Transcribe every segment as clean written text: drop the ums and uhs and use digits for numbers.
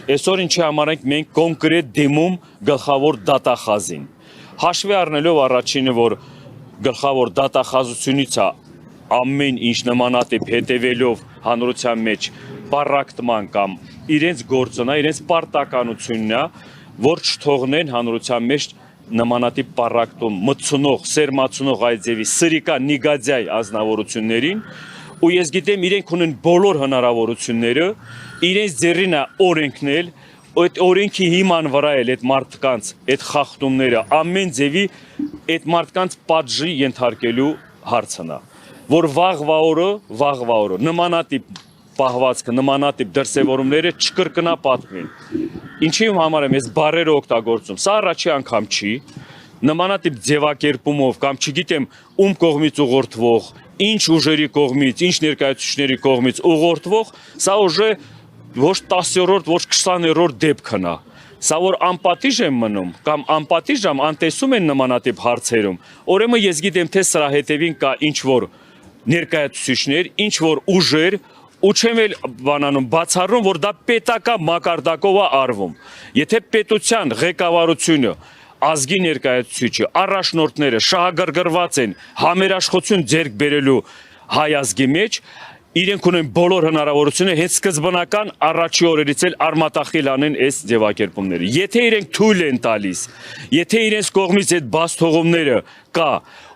Այսօր ինչի համար ենք մենք կոնկրետ դիմում գլխավոր դատախազին։ Հաշվի առնելով առաջինը, որ գլխավոր դատախազությունից է ամեն ինչ նմանատիպ հետևելով հանրության մեջ պարակտման կամ իրենց գործոնա, իրենց պարտականությունն է, որ չթողնեն հանրության մեջ նմանատիպ պարակտում մտցնող, սերմացնող այդ ձևի սրիկա նիգադյայ ազնվորություններին, ու ես գիտեմ իրենք ունեն բոլոր հնարավորությունները, իրենց ձեռին է օրենքն էլ, այդ օրենքի հիման վրա էլ այդ մարդկանց, այդ խախտումները ամեն ձևի այդ մարդկանց պատժի ենթարկելու հարցն է, որ վաղվա օրը նմանատիպ պահվածքը, նմանատիպ դրսևորումները չկրկնա պատմին։ Ինչի համար եմ ես բառերը օգտագործում, սա առաջի անգամ չի, նմանատիպ ձևակերպումով կամ չգիտեմ ում կողմից ուղղորդվող, ինչ ուժերի կողմից, ինչ ներկայացուցիչների կողմից ուղղորդվող, սա ուժը ոչ 10-րդ, ոչ 20-րդ դեպքն է։ Սա որ անպատիժ եմ մնում կամ անպատիժ եմ անտեսում են նմանատիպ հարցերում, ուրեմն ես գիտեմ թե սրա հետևին կա ինչ որ ներկայացուցիչներ, ինչ որ ուժեր, ու չեմ էլ բանանում բացառում, որ դա պետական մակարդակով է արվում։ Եթե պետության ղեկավարությունը, ազգի ներկայացուցիչը, առաջնորդները շահագրգռված են համերաշխություն ձեռք բերելու հայ ազգի մեջ, իրենք ունեն բոլոր հնարավորությունը հենց սկզբնական առաջի օրերից էլ արմատախիլ անեն այս ձևակերպումները։ Եթե իրենք թույլ են տալիս, եթե իրենց կողմից այդ բաց թողումները կա,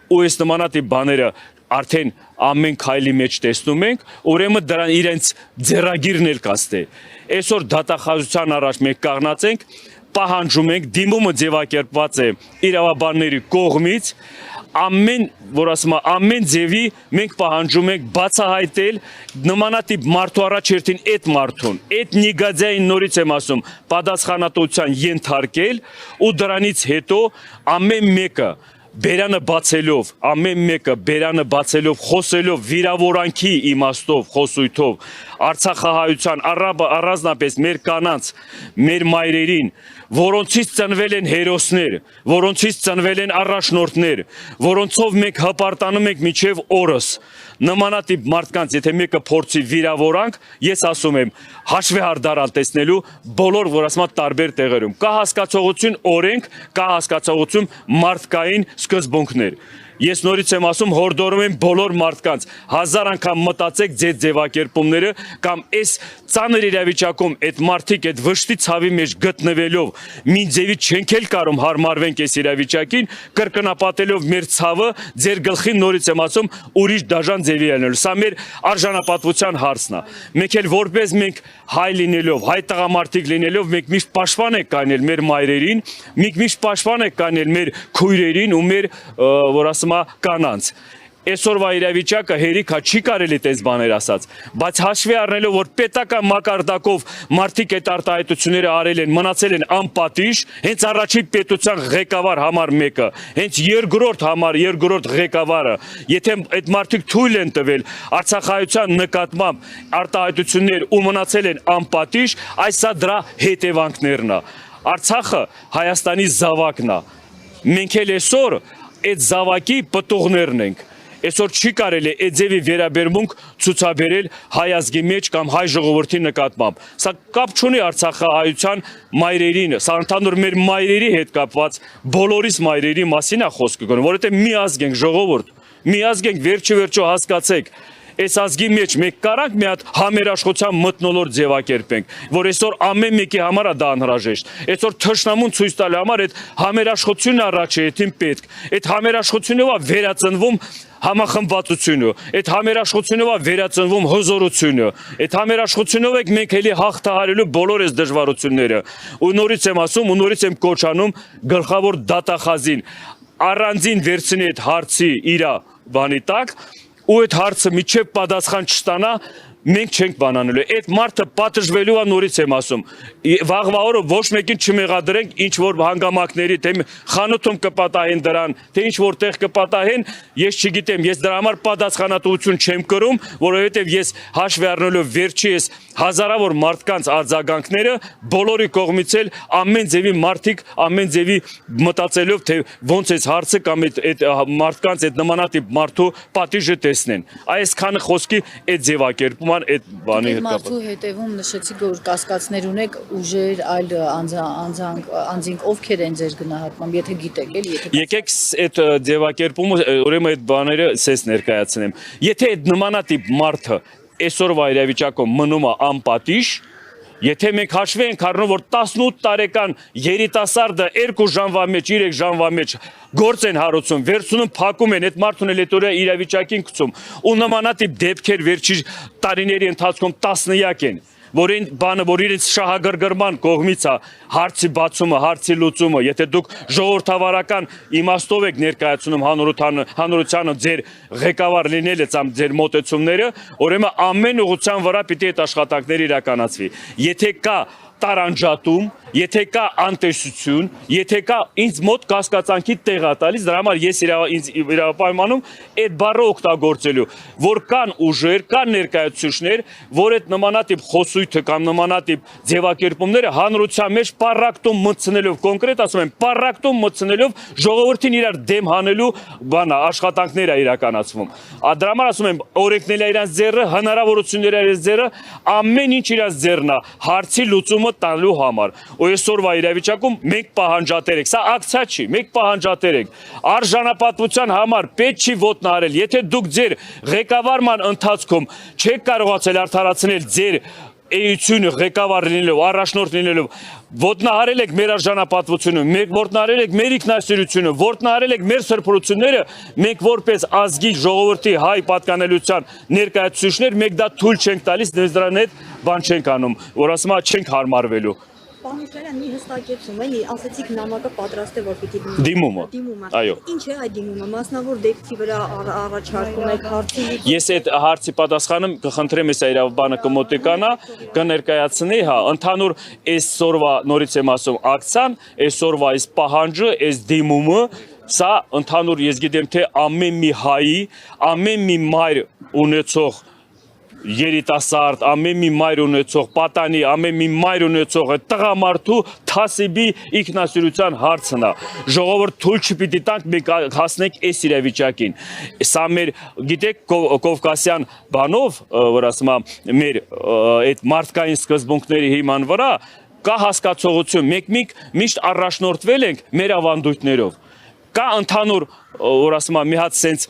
ու այս նմանատիպ բաները արդեն ամեն քայլի մեջ տեսնում ենք, ուրեմն դրան իրենց ձեռագիրն էլ կաստե։ Այսօր դատախազության առաջ մենք կանգնած ենք, պահանջում ենք, դիմումը ձևակերպված է իրավաբանների կողմից, ամեն ձևի մենք պահանջում ենք բացահայտել նմանատիպ մարդու առաջերտին այդ մարդուն, այդ նիգադյային նորից եմ ասում, պատասխանատվության ենթարկել ու դրանից հետո ամեն մեկը բերանը բացելով, ամեն մեկը բերանը բացելով, խոսելով վիրավորանքի իմաստով, խոսույթով, Արցախահայության առանձնապես մեր կանանց, մեր մայրերին, որոնցից ծնվել են հերոսներ, որոնցից ծնվել են առաջնորդներ, որոնցով մենք հպարտանում ենք մինչև օրս, նմանատիպ մարդկանց, եթե մեկը փորձի վիրավորանք, ես ասում եմ, հաշվի հարդարան տեսնելու բոլոր, որ ասում եմ, տարբեր տեղերում, կա հասկացողություն օրենք, կա հասկացողություն մարդկային սկզբունքներ։ Ես նորից եմ ասում, հորդորում եմ բոլոր մարդկանց, 1000 անգամ մտածեք ձեր ձևակերպումները կամ այս ծանր իրավիճակում այդ մարդիկ այդ վշտի ցավի մեջ գտնվելով մի ձևի չենք էլ կարող հարմարվենք այս իրավիճակին, կրկնապատելով մեր ցավը ձեր գլխին նորից եմ ասում ուրիշ դաժան ձևի ելնելու։ Սա մեր արժանապատվության հարցն է։ Մենք էլ որպես մենք հայ լինելով, հայ տղամարդիկ լինելով մենք միշտ պաշտպան ենք կանել մեր մայրերին, մենք միշտ պաշտպան ենք կանել մեր քույրերին ու մեր որ կանանց։ Այսօրվա իրավիճակը հերիքա չի կարելի տես բաներ ասած, բայց հաշվի առնելով, որ պետական մակարդակով մարդիկ այդ արտահայտությունները արել են, մնացել են անպատիժ, հենց առաջին պետության ղեկավար համար մեկը, հենց երկրորդ ղեկավարը, եթե այդ մարդիկ թույլ են տվել Արցախահայության նկատմամբ արտահայտություններ ու մնացել են անպատիժ, այս սա դրա հետևանքներն է։ Արցախը Հայաստանի զավակն է։ Մենք էլ այսօր այդ զավակի պտուղներն ենք։ Այսօր չի կարելի այդ ձևի վերաբերմունք ցուցաբերել հայ ազգի մեջ կամ հայ ժողովրդի նկատմամբ։ Սա կապ չունի Արցախահայության մայրերին, սա ընդհանուր մեր մայրերի հետ կապված բոլորիս մայրերի մասին է խոսքը գնում, որովհետև մի ազգ ենք ժողովուրդ, մի ազգ ենք վերջո հասկացեք։ Այս ազգի մեջ մենք կարանք մի հատ համերաշխության մթնոլորտ ձևակերպենք, որ այսօր ամեն մեկի համար է դա անհրաժեշտ։ Այսօր թշնամուն ցույց տալու համար այդ համերաշխությունն առաջին պետք։ Այդ համերաշխությունով է վերածնվում համախմբվածությունը, այդ համերաշխությունով է վերածնվում հզորությունը, այդ համերաշխությունով ենք մենք էլի հաղթահարելու բոլոր այս դժվարությունները։ Ու նորից եմ ասում, ու նորից եմ կոչ անում գլխավոր դատախազին առանձին վերցնի այդ հարցի իր բանի տակ ու այդ հարցը միջև պատասխան չստանա, մենք չենք բանանելու։ Այդ մարդը պատժվելու է նորից եմ ասում։ Վաղվա օրը ոչ մեկին չմեղադրենք ինչ որ հանգամանքների, թե խանութում կպատահեն դրան, թե ինչ որտեղ կպատահեն, ես չգիտեմ, ես դրա համար պատասխանատվություն չեմ կրում, որովհետև ես հաշվի առնելով վերջի ես հազարավոր մարդկանց արձագանքները բոլորի կողմից էլ ամեն ձևի մարդիկ ամեն ձևի մտածելով թե ոնց էս հարցը կամ այդ մարդկանց այդ նմանատիպ մարդու պատիժը տեսնեն։ Այսքանը խոսքի այդ ձևակերպում համար այդ բանի հետ կապված։ Մարդու հետևում նշեցիք, որ կասկածներ ունեք ուժեր, այլ անձինք ովքեր են ձեր գնահատմամբ, եթե գիտեք, էլի, եթե Եկեք այդ ձևակերպումը, ուրեմն այդ բաները սես ներկայացնեմ։ Եթե այդ նմանատիպ մարդը այսօրվա իրավիճակում մնում է անպատիժ, եթե մենք հաշվի ենք առնում, որ 18 տարեկան երիտասարդը 2 ժամվա մեջ, 3 ժամվա մեջ գործ են հարուցում, վերցնում, փակում են, այդ մարդուն էլ հետո իրավիճակին գցում, ու նմանատիպ դեպքեր վերջի տարիների ընթացքում տասնյակ են, որ այն բանը, որ իրենց շահագրգռման կողմից է հարցի բացումը, հարցի լուծումը, եթե դուք ժողովրդավարական իմաստով եք ներկայացնում հանրությանը ձեր ղեկավար լինելը կամ ձեր մոտեցումները, ուրեմն ամեն ուղղության վրա պիտի այդ աշխատանքները իրականացվի։ Եթե կա տարանջատում, եթե կա անտեսություն, եթե կա ինձ մոտ կասկածանքի տեղ է տալիս, դրա համար ես իրավապայմանում այդ բառը օգտագործելու, որ կան ուժեր, կան ներկայացուցիչներ, որ այդ նմանատիպ խոսույթը կամ նմանատիպ ձևակերպումները հանրության մեջ պառակտում մտցնելով, կոնկրետ ասում եմ, պառակտում մտցնելով ժողովրդին իրար դեմ հանելու բանա աշխատանքներ է իրականացվում։ Դրա համար ասում եմ, օրենքն էլ իրանց ձեռը, հնարավորությունները իրանց ձեռը, ամեն ինչ իրանց ձեռն է հարցի լուծումը տալու համար։ Ու այսօրվա իրավիճակում մենք պահանջատեր ենք, սա ակցիա չի, մենք պահանջատեր ենք։ Արժանապատվության համար պետք չի ոտնահարել, եթե դուք ձեր ղեկավարման ընթացքում չեք կարողացել արդարացնել ձեր էությունը ղեկավար լինելով, առաջնորդ լինելով, ոտնահարել եք մեր արժանապատվությունը, ոտնահարել եք մեր ինքնասիրությունը, ոտնահարել եք մեր սրբությունները, մենք որպես ազգի ժողովրդի հայ պատկանելիության ներկայացուցիչներ, մենք դա թույլ չենք տալիս, դրան հետ բան չենք անում, որ ասում չենք հարմարվելու։ Պարոն Իսրայելյան, մի հստակեցում, էլի, ասացիք նամակը պատրաստ է, որ պիտի Դիմումը։ Այո։ Ինչ է այդ դիմումը, մասնավոր դեպքի վրա առաջարկում եք հարցի։ Ես այդ հարցի պատասխանը կխնդրեմ, ես իրավաբանը կմոտիկանա, կներկայացնի, հա, ընդհանուր այսօրվա նորից եմ ասում ակցիան, այսօրվա այս պահանջը, այս դիմումը, սա ընդհանուր ես գիտեմ թե ամեն մի հայի, ամեն մի մայր ունեցող երիտասարդ, ամեն մի մայր ունեցող պատանի, ամեն մի մայր ունեցող տղամարդու թասիբի ինքնասիրության հարցն է։ Ժողովուրդ թույլ չպիտի տանք, մենք հասնենք այս իրավիճակին։ Սա մեր, գիտեք, կովկասյան բանով, որ ասում եմ, մեր այդ մարդկային սկզբունքների հիման վրա կա հասկացողություն, մենք միշտ առաջնորդվել ենք մեր ավանդույթներով։ Կա ընդհանուր, որ ասում եմ, մի հատ սենց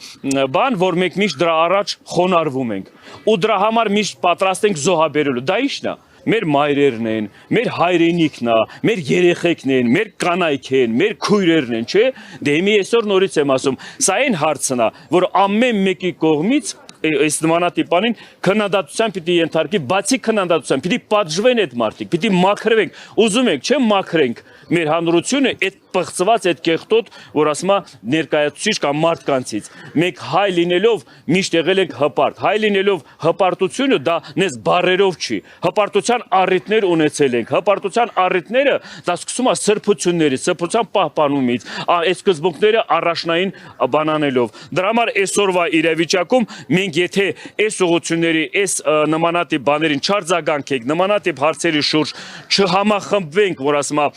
բան, որ մենք միշտ դրա առաջ խոնարհվում ենք, ու դրա համար միշտ պատրաստ ենք զոհաբերելու։ Դա ի՞նչն է։ Մեր մայրերն են, մեր հայրենիքն է, մեր երեխեքն են, մեր կանայք են, մեր քույրերն են, չէ՞։ Դե հիմա այսօր նորից եմ ասում, սա այն հարցն է, որ ամեն մեկի կողմից այս նմանատիպանին քննադատության պիտի ենթարկի, բացի քննադատության պիտի պատժվեն այդ մարդիկ, պիտի մաքրվենք, ուզում եք, չէ՞ մաքրենք մեր հանրությունը այդ պղծված այդ կեղտոտ, որ ասում է ներկայացուցիչ կամ մարդկանցից։ Մենք հայ լինելով միշտ եղել ենք հպարտ։ Հայ լինելով հպարտությունը դա նես բարերով չի։ Հպարտության առիթներ ունեցել ենք։ Հպարտության առիթները դա սկսում է սրբություններից, սրբության պահպանումից, այս սկզբունքները առաջնային բանանելով։ Դրա համար այսօրվա իրավիճակում մենք եթե այս ուղղությունների, այս նմանատիպ բաներին չարձագանքենք, նմանատիպ հարցերի շուրջ չհամախմբվենք, որ ասում է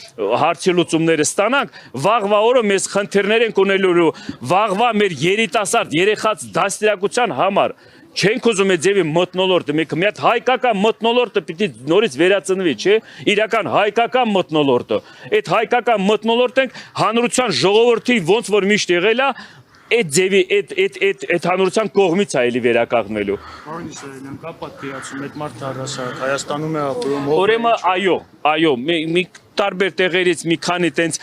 հարցի լուծումները ստանանք, վաղվա օրը մեզ խնդիրներ ենք ունելու, վաղվա մեր երիտասարդ երեխաց դաստիարակության համար չենք ուզում այդ ձևի մթնոլորտը, մենք մի հատ հայկական մթնոլորտը պիտի նորից վերածնվի, չէ՞, իրական հայկական մթնոլորտը, այդ հայկական մթնոլորտը ենք հանրության ժողովրդի ոնց որ միշտ եղել է, այդ ձևի այդ հանրության կողմից է էլի վերականգնվելու։ Պարոն Իսրայելյան, կա պատկերացում, այդ մարդը առհասարակ Հայաստանում է ապրում։ Ուրեմն այո, մի տարբեր տեղերից մի քանի տենց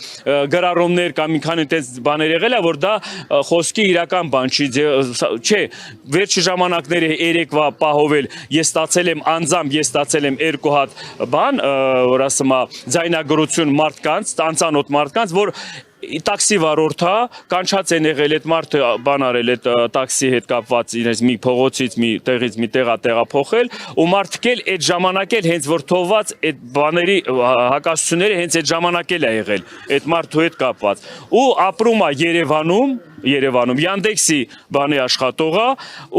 գրառումներ կամ մի քանի տենց բաներ եղել է, որ դա խոսքի իրական բան չի, չէ, վերջի ժամանակների երեկվա պահովել ես ստացել եմ անձամբ, ես ստացել եմ 2 հատ բան, որ ասում է ձայնագրություն մարդկանց, անծանոթ մարդկանց, որ տաքսի վարորդա կանչած են եղել այդ մարդը բան արել այդ տաքսի հետ կապված իրենց մի փողոցից մի տեղից մի տեղա տեղափոխել ու մարդիկ էլ այդ ժամանակ էլ հենց որ թողված այդ բաների հակասությունները հենց այդ ժամանակ էլ է եղել այդ մարդու հետ կապված ու ապրում է Երևանում Yandex-ի բանի աշխատողը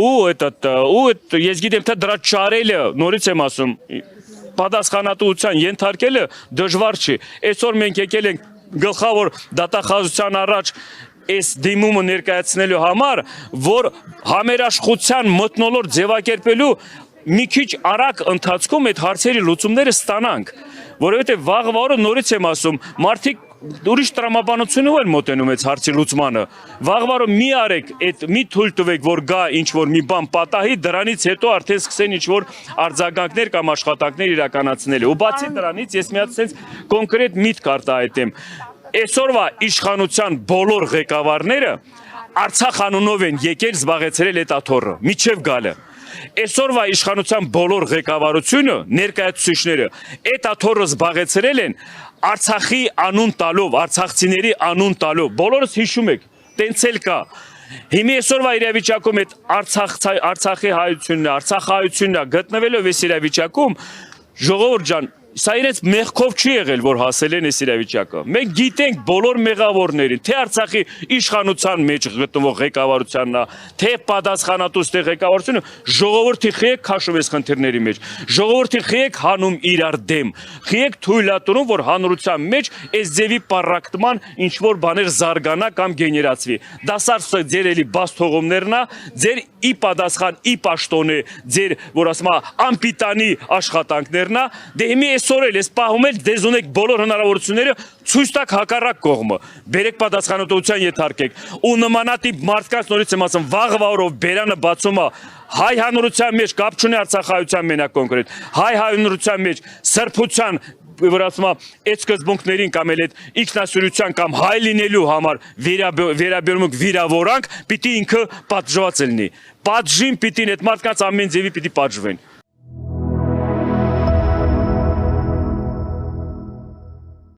ու ես գիտեմ թե դրա չարելը նորից եմ ասում պատասխանատվության ենթարկելը դժվար չի այսօր մենք եկել ենք գլխավոր դատախազության առաջ այս դիմումը ներկայացնելու համար, որ համերաշխության մթնոլորտ ձևակերպելու մի քիչ արագ ընթացքում այդ հարցերի լուծումները ստանանք, որովհետև վաղվա օրը նորից եմ ասում, մարդիկ ուրիշ տրամաբանությունով են մոտենում այդ հարցի լուծմանը։ Վաղվա օրը մի արեք, մի թույլ տվեք, որ գա ինչ որ մի բան պատահի, դրանից հետո արդեն սկսեն ինչ որ արձագանքներ կամ աշխատանքներ իրականացնել։ Ու բացի դրանից ես մի հատ sense կոնկրետ միտք արտահայտեմ։ Այսօրվա իշխանության բոլոր ղեկավարները Արցախ անունով են եկել զբաղեցրել այդ աթոռը, միջև գալը։ Այսօրվա իշխանության բոլոր ղեկավարությունը, ներկայացուցիչները այդ աթոռը զբաղեցրել են Արցախի անուն տալով, արցախցիների անուն տալով։ Բոլորս հիշում եք, տենց էլ կա։ Հիմա այսօրվա իրավիճակում այդ Արցախի հայությունն է, Արցախահայությունն է գտնվելով այս իրավիճակում, ժողովուրդ ջան, սա իրենց մեղքով չի եղել, որ հասել են այս իրավիճակը։ Մենք գիտենք բոլոր մեղավորներին, թե Արցախի իշխանության մեջ գտնվող ղեկավարությանն է, թե պատասխանատու ստեղ ղեկավարությունը, ժողովրդի խիեք քաշում այս խնդիրների մեջ։ Ժողովրդի խիեք հանում իրար դեմ։ Խիեք թույլատնում, որ հանրության մեջ այս ձևի պարակտման ինչ որ բաներ զարգանա կամ գեներացվի։ Դա սարսը ձեր էլի բաց թողումներն է, ձեր ի պատասխան, ի պաշտոնե, ձեր, որ ասում է, անպիտանի աշխատանքներն է, դե հիմա այսօր էլ ես պահում եմ դեզ ունեք բոլոր հնարավորությունները ցույց տաք հակառակ կողմը, բերեք պատասխանատվության ենթարկեք ու նմանատիպ մարդկանց նորից եմ ասում վաղվա օրով բերանը բացում է հայ հանրության մեջ կապ չունի արցախայության մենակ կոնկրետ, հայ հանրության մեջ սրբության որ ասում է այդ սկզբունքներին կամ էլ այդ ինքնասյուրության կամ հայ լինելու համար վերաբերմունք վիրավորանք, պիտի ինքը պատժված լինի։ Պատժին պիտի այդ մարդկանց ամեն ձևի պիտի պատժվեն։